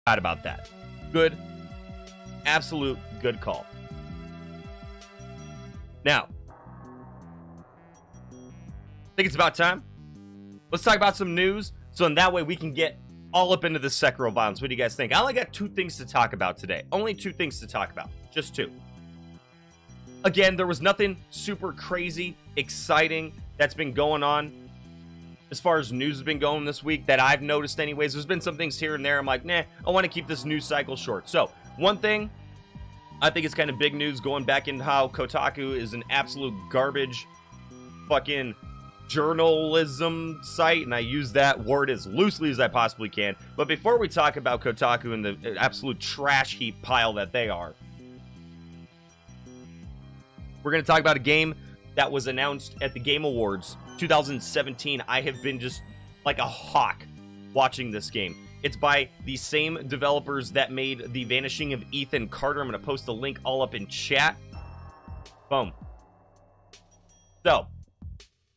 Bad about that. Good. Absolute good call. Now, I think it's about time. Let's talk about some news, so in that way we can get all up into the Sekiro violence. What do you guys think? I only got 2 things to talk about today. Only 2 things to talk about. Just 2. Again, there was nothing super crazy, exciting that's been going on as far as news has been going this week that I've noticed anyways. There's been some things here and there. I'm like, nah, I want to keep this news cycle short. So, one thing, I think it's kind of big news going back into how Kotaku is an absolute garbage fucking journalism site, and I use that word as loosely as I possibly can. But before we talk about Kotaku and the absolute trash heap pile that they are, we're going to talk about a game that was announced at the Game Awards 2017. I have been just like a hawk watching this game. It's by the same developers that made The Vanishing of Ethan Carter. I'm going to post the link all up in chat. Boom. So,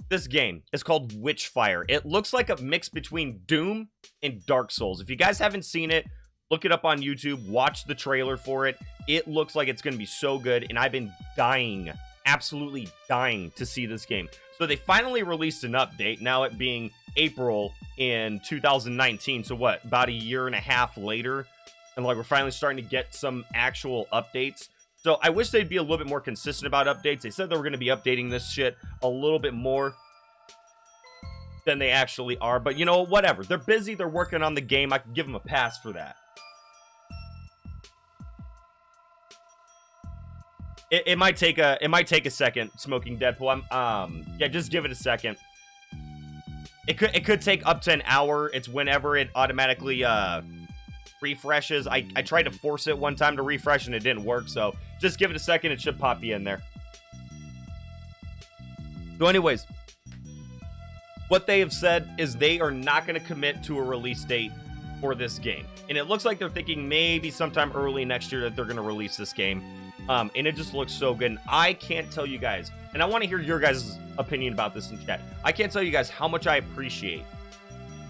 this game is called Witchfire. It looks like a mix between Doom and Dark Souls. If you guys haven't seen it, look it up on YouTube. Watch the trailer for it. It looks like it's going to be so good, and I've been dying, absolutely dying to see this game. So they finally released an update, now it being April in 2019. So what, about a year and a half later? And like we're finally starting to get some actual updates. So I wish they'd be a little bit more consistent about updates. They said they were going to be updating this shit a little bit more than they actually are. But you know, whatever. They're busy. They're working on the game. I can give them a pass for that. It might take a second, Smoking Deadpool. Yeah, just give it a second. It could take up to an hour. It's whenever it automatically refreshes. I tried to force it one time to refresh and it didn't work, so just give it a second. It should pop you in there. So anyways, what they have said is they are not going to commit to a release date for this game, and it looks like they're thinking maybe sometime early next year that they're going to release this game. And it just looks so good, and I can't tell you guys, and I want to hear your guys' opinion about this in chat. I can't tell you guys how much I appreciate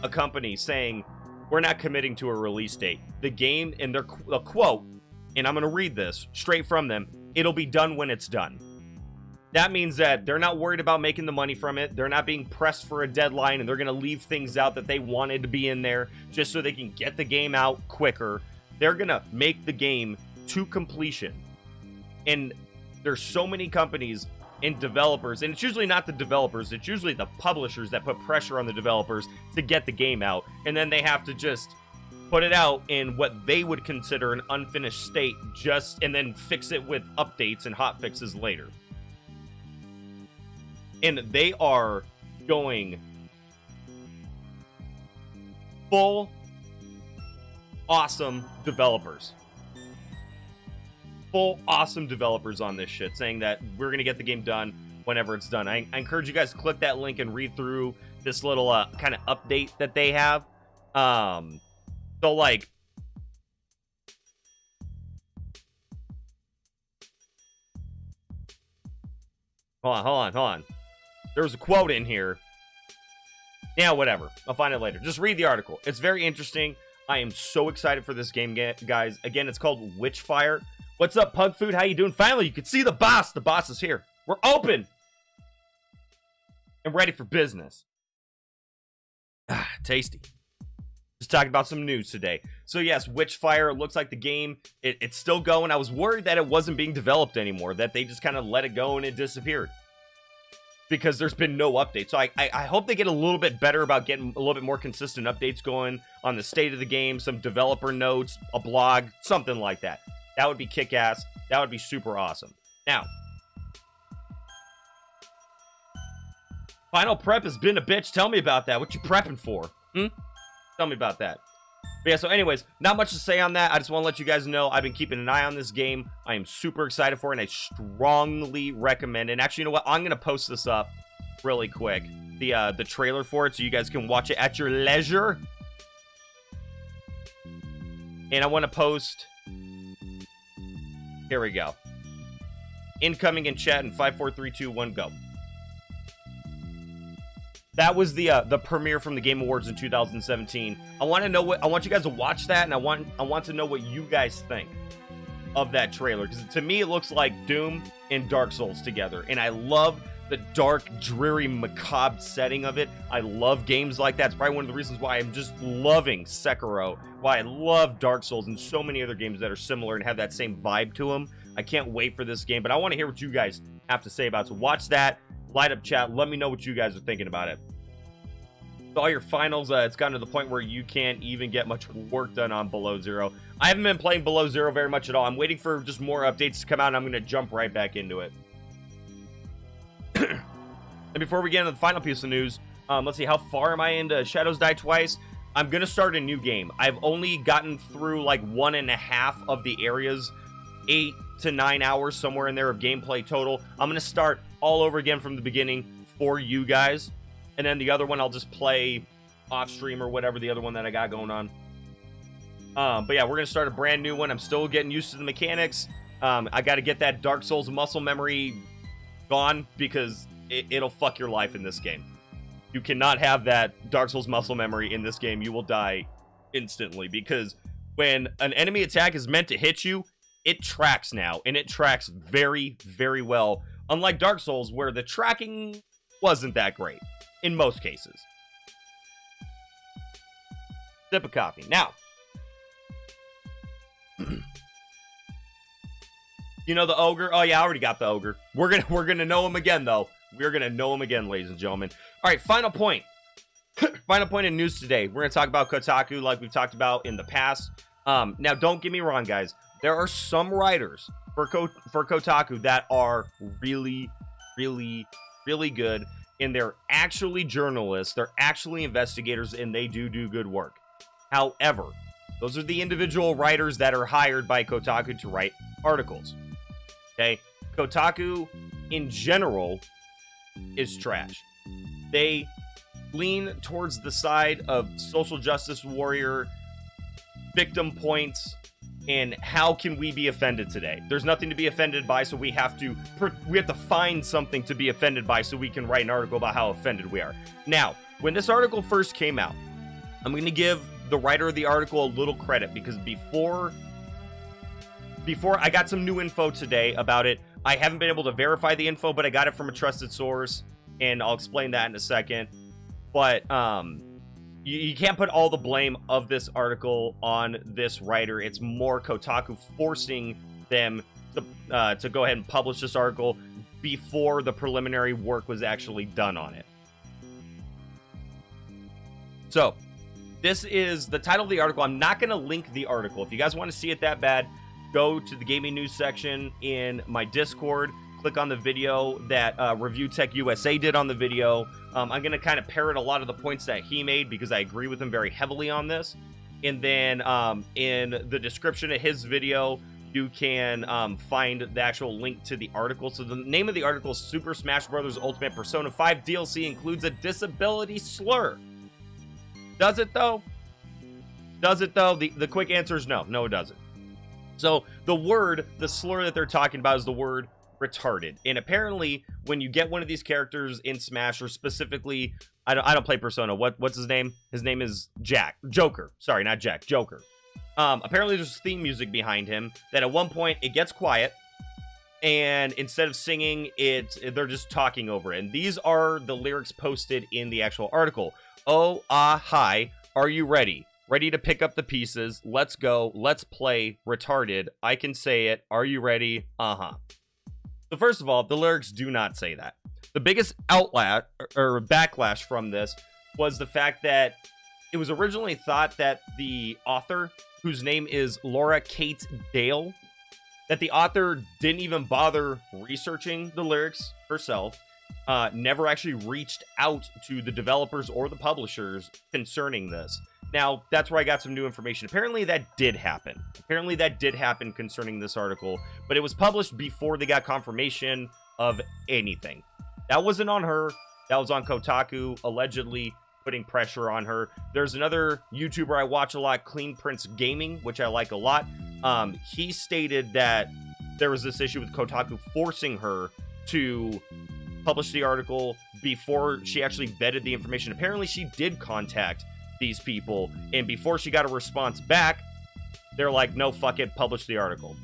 a company saying we're not committing to a release date. The game, and their quote, and I'm going to read this straight from them, it'll be done when it's done. That means that they're not worried about making the money from it. They're not being pressed for a deadline, and they're going to leave things out that they wanted to be in there just so they can get the game out quicker. They're going to make the game to completion. And there's so many companies and developers, and it's usually not the developers, it's usually the publishers that put pressure on the developers to get the game out, and then they have to just put it out in what they would consider an unfinished state, and then fix it with updates and hot fixes later. And they are going full awesome developers. Full awesome developers on this shit, saying that we're gonna get the game done whenever it's done. I encourage you guys to click that link and read through this little kind of update that they have. So like, hold on. There was a quote in here. Yeah, whatever. I'll find it later. Just read the article. It's very interesting. I am so excited for this game, guys. Again, it's called Witchfire. What's up, Pug Food? How you doing? Finally, you can see the boss. The boss is here. We're open and ready for business. Tasty. Just talking about some news today. So yes, Witchfire. It looks like the game, it's still going. I was worried that it wasn't being developed anymore, that they just kind of let it go and it disappeared, because there's been no update. So I hope they get a little bit better about getting a little bit more consistent updates going on the state of the game, some developer notes, a blog, something like that. That would be kick-ass. That would be super awesome. Now, Final Prep has been a bitch. Tell me about that. What you prepping for? Tell me about that. But yeah, so anyways, not much to say on that. I just want to let you guys know I've been keeping an eye on this game. I am super excited for it, and I strongly recommend it. And actually, you know what? I'm going to post this up really quick. The trailer for it, so you guys can watch it at your leisure. And I want to post... Here we go. Incoming in chat in 5, 4, 3, 2, 1, go. That was the premiere from the Game Awards in 2017. I want you guys to watch that, and I want to know what you guys think of that trailer, because to me it looks like Doom and Dark Souls together, and I love the dark, dreary, macabre setting of it. I love games like that. It's probably one of the reasons why I'm just loving Sekiro, why I love Dark Souls and so many other games that are similar and have that same vibe to them. I can't wait for this game, but I want to hear what you guys have to say about it. So watch that, light up chat, let me know what you guys are thinking about it. So all your finals, it's gotten to the point where you can't even get much work done on Below Zero. I haven't been playing Below Zero very much at all. I'm waiting for just more updates to come out, and I'm going to jump right back into it. And before we get into the final piece of news, let's see, how far am I into Shadows Die Twice? I'm going to start a new game. I've only gotten through like 1.5 of the areas, 8 to 9 hours, somewhere in there of gameplay total. I'm going to start all over again from the beginning for you guys. And then the other one I'll just play off stream or whatever, the other one that I got going on. But yeah, we're going to start a brand new one. I'm still getting used to the mechanics. I got to get that Dark Souls muscle memory gone, because it'll fuck your life in this game. You cannot have that Dark Souls muscle memory in this game. You will die instantly, because when an enemy attack is meant to hit you, it tracks now, and it tracks very, very well. Unlike Dark Souls, where the tracking wasn't that great in most cases. Sip of coffee. Now, you know the ogre? Oh yeah, I already got the ogre. We're gonna know him again, though. We're gonna know him again, ladies and gentlemen. All right, final point. Final point in news today. We're gonna talk about Kotaku, like we've talked about in the past. Now, don't get me wrong, guys. There are some writers for Kotaku that are really, really, really good, and they're actually journalists. They're actually investigators, and they do good work. However, those are the individual writers that are hired by Kotaku to write articles. Okay, Kotaku in general is trash. They lean towards the side of social justice warrior, victim points, and how can we be offended today? There's nothing to be offended by, so we have to find something to be offended by so we can write an article about how offended we are. Now, when this article first came out, I'm going to give the writer of the article a little credit, because before I got some new info today about it. I haven't been able to verify the info, but I got it from a trusted source, and I'll explain that in a second. But you can't put all the blame of this article on this writer. It's more Kotaku forcing them to go ahead and publish this article before the preliminary work was actually done on it. So, this is the title of the article. I'm not going to link the article. If you guys want to see it that bad, go to the gaming news section in my Discord. Click on the video that Review Tech USA did on the video. I'm going to kind of parrot a lot of the points that he made, because I agree with him very heavily on this. And then in the description of his video, you can find the actual link to the article. So the name of the article is Super Smash Bros. Ultimate Persona 5 DLC includes a disability slur. Does it, though? Does it, though? The quick answer is no. No, it doesn't. So the slur that they're talking about is the word retarded. And apparently, when you get one of these characters in Smash, or specifically, I don't play Persona. What's his name? His name is Joker. Sorry, not Jack. Joker. Apparently, there's theme music behind him that at one point it gets quiet, and instead of singing, they're just talking over it. And these are the lyrics posted in the actual article. Oh, hi. Are you ready? Ready to pick up the pieces. Let's go. Let's play. Retarded. I can say it. Are you ready? Uh-huh. So first of all, the lyrics do not say that. The biggest backlash from this was the fact that it was originally thought that the author, whose name is Laura Kate Dale, that the author didn't even bother researching the lyrics herself, never actually reached out to the developers or the publishers concerning this. Now, that's where I got some new information. Apparently, that did happen. Apparently, that did happen concerning this article, but it was published before they got confirmation of anything. That wasn't on her. That was on Kotaku, allegedly putting pressure on her. There's another YouTuber I watch a lot, Clean Prince Gaming, which I like a lot. He stated that there was this issue with Kotaku forcing her to published the article before she actually vetted the information. Apparently, she did contact these people, and before she got a response back, they're like, no, fuck it, publish the article.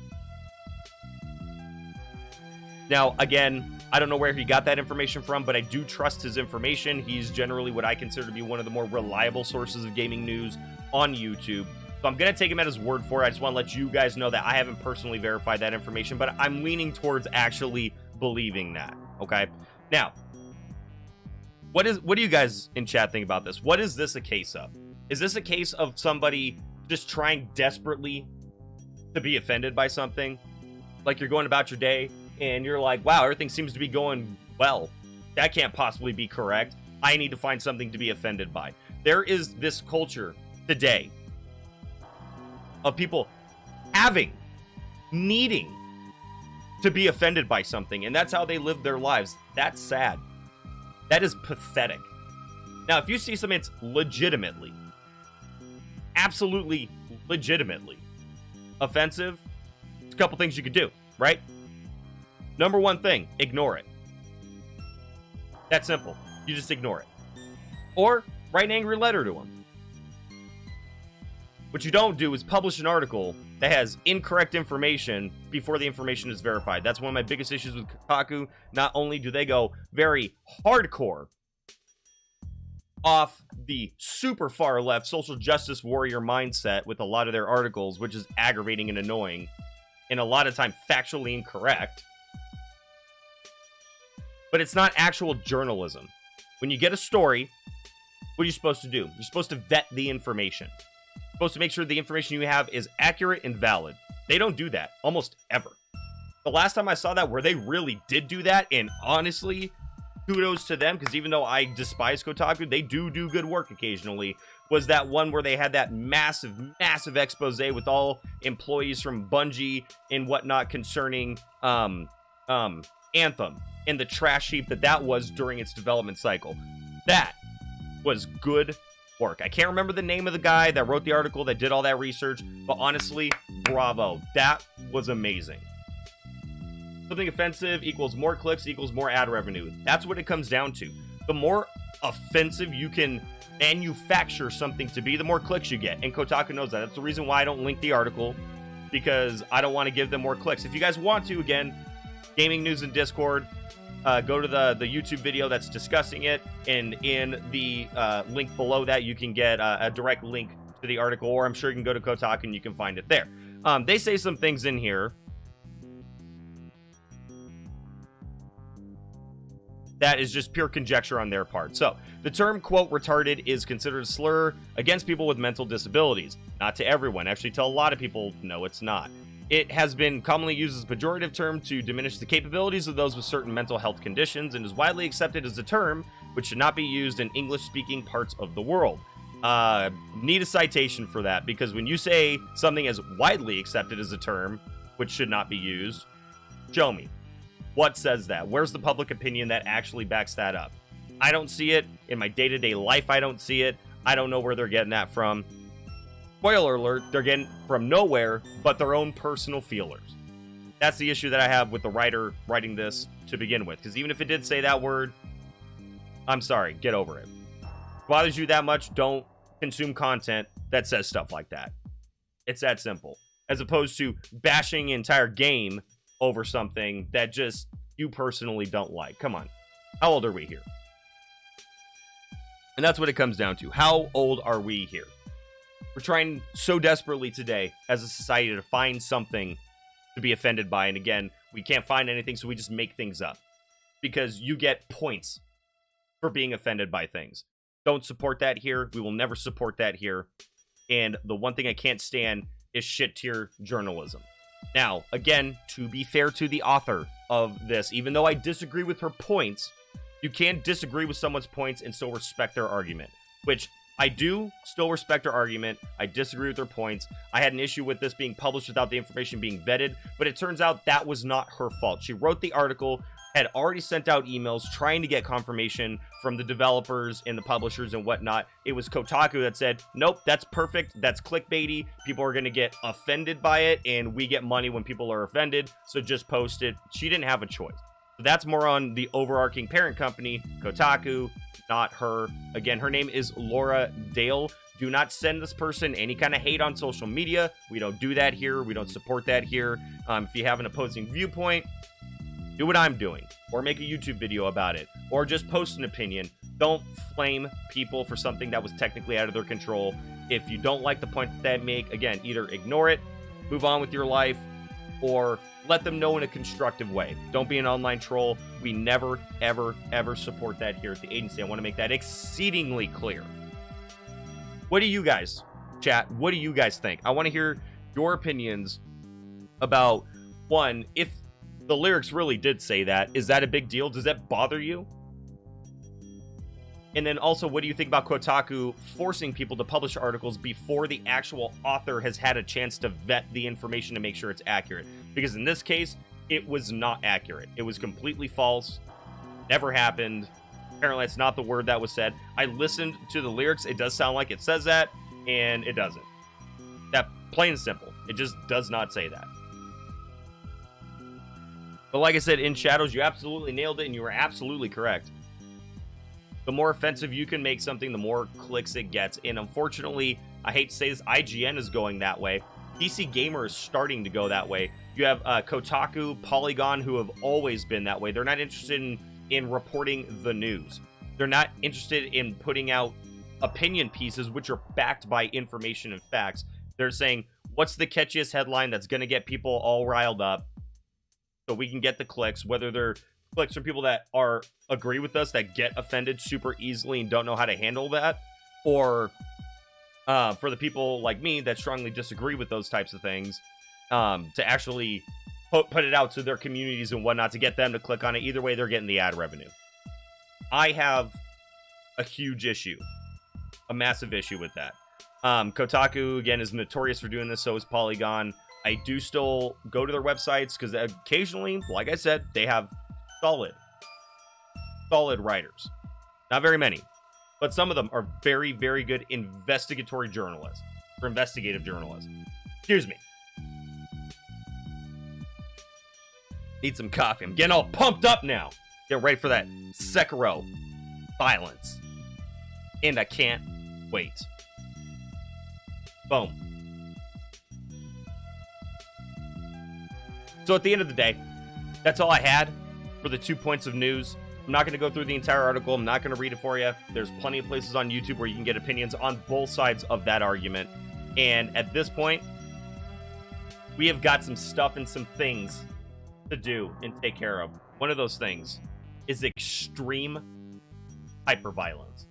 Now, again, I don't know where he got that information from, but I do trust his information. He's generally what I consider to be one of the more reliable sources of gaming news on YouTube. So I'm going to take him at his word for it. I just want to let you guys know that I haven't personally verified that information, but I'm leaning towards actually believing that, okay? Now, what do you guys in chat think about this? What is this a case of? Is this a case of somebody just trying desperately to be offended by something? Like you're going about your day and you're like, wow, everything seems to be going well. That can't possibly be correct. I need to find something to be offended by. There is this culture today of people needing to be offended by something, and that's how they live their lives. That's sad. That is pathetic. Now, if you see something that's legitimately, absolutely legitimately offensive, there's a couple things you could do, right? Number one thing, ignore it. That's simple. You just ignore it. Or write an angry letter to them. What you don't do is publish an article that has incorrect information before the information is verified. That's one of my biggest issues with Kotaku. Not only do they go very hardcore off the super far left social justice warrior mindset with a lot of their articles, which is aggravating and annoying, and a lot of time factually incorrect, but it's not actual journalism. When you get a story, what are you supposed to do? You're supposed to vet the information. You're supposed to make sure the information you have is accurate and valid. They don't do that almost ever. The last time I saw that where they really did do that, and honestly, kudos to them, because even though I despise Kotaku, they do good work occasionally, was that one where they had that massive expose with all employees from Bungie and whatnot concerning Anthem and the trash heap that was during its development cycle. That was good work. I can't remember the name of the guy that wrote the article that did all that research, but honestly, bravo. That was amazing. Something offensive equals more clicks equals more ad revenue. That's what it comes down to. The more offensive you can manufacture something to be, the more clicks you get. And Kotaku knows that. That's the reason why I don't link the article, because I don't want to give them more clicks. If you guys want to, again, gaming news in Discord, go to the YouTube video that's discussing it, and in the link below that you can get a direct link to the article, or I'm sure you can go to Kotaku and you can find it there. They say some things in here that is just pure conjecture on their part. So, the term, quote, retarded is considered a slur against people with mental disabilities. Not to everyone. Actually, to a lot of people, no, it's not. It has been commonly used as a pejorative term to diminish the capabilities of those with certain mental health conditions, and is widely accepted as a term which should not be used in English-speaking parts of the world. Need a citation for that, because when you say something is widely accepted as a term which should not be used, show me. What says that? Where's the public opinion that actually backs that up? I don't see it. In my day-to-day life, I don't see it. I don't know where they're getting that from. Spoiler alert, they're getting from nowhere but their own personal feelers. That's the issue that I have with the writer writing this to begin with. Because even if it did say that word, I'm sorry, get over it. If it bothers you that much, don't consume content that says stuff like that. It's that simple. As opposed to bashing an entire game over something that just you personally don't like. Come on. How old are we here? And that's what it comes down to. How old are we here? We're trying so desperately today as a society to find something to be offended by. And again, we can't find anything, so we just make things up. Because you get points for being offended by things. Don't support that here. We will never support that here. And the one thing I can't stand is shit-tier journalism. Now, again, to be fair to the author of this, even though I disagree with her points, you can disagree with someone's points and still respect their argument, which I do still respect her argument. I disagree with her points. I had an issue with this being published without the information being vetted, but it turns out that was not her fault. She wrote the article, had already sent out emails trying to get confirmation from the developers and the publishers and whatnot. It was Kotaku that said, nope, that's perfect. That's clickbaity. People are going to get offended by it, and we get money when people are offended, so just post it. She didn't have a choice. That's more on the overarching parent company, Kotaku, not her. Again, her name is Laura Dale. Do not send this person any kind of hate on social media. We don't do that here. We don't support that here. If you have an opposing viewpoint, do what I'm doing, or make a YouTube video about it, or just post an opinion. Don't flame people for something that was technically out of their control. If you don't like the point that they make, again, either ignore it, move on with your life, or let them know in a constructive way. Don't be an online troll. We never, ever, ever support that here at the agency. I want to make that exceedingly clear. What do you guys, chat, what do you guys think? I want to hear your opinions about, one, if the lyrics really did say that, is that a big deal? Does that bother you? And then also, what do you think about Kotaku forcing people to publish articles before the actual author has had a chance to vet the information to make sure it's accurate? Because in this case, it was not accurate. It was completely false. Never happened. Apparently, it's not the word that was said. I listened to the lyrics. It does sound like it says that, and it doesn't. That plain and simple. It just does not say that. But like I said, in Shadows, you absolutely nailed it, and you were absolutely correct. The more offensive you can make something, the more clicks it gets. And unfortunately, I hate to say this, IGN is going that way. PC Gamer is starting to go that way. You have Kotaku, Polygon, who have always been that way. They're not interested in reporting the news. They're not interested in putting out opinion pieces, which are backed by information and facts. They're saying, what's the catchiest headline that's going to get people all riled up so we can get the clicks, whether they're clicks from people that agree with us, that get offended super easily and don't know how to handle that, or for the people like me that strongly disagree with those types of things, to actually put it out to their communities and whatnot to get them to click on it. Either way, they're getting the ad revenue. I have a huge issue, a massive issue with that. Kotaku, again, is notorious for doing this, so is Polygon. I do still go to their websites because occasionally, like I said, they have solid writers. Not very many, but some of them are very, very good investigatory journalists or investigative journalists. Excuse me. Need some coffee. I'm getting all pumped up now. Get ready for that Sekiro violence. And I can't wait. Boom. So at the end of the day, that's all I had for the 2 points of news. I'm not going to go through the entire article. I'm not going to read it for you. There's plenty of places on YouTube where you can get opinions on both sides of that argument. And at this point, we have got some stuff and some things to do and take care of. One of those things is extreme hyperviolence.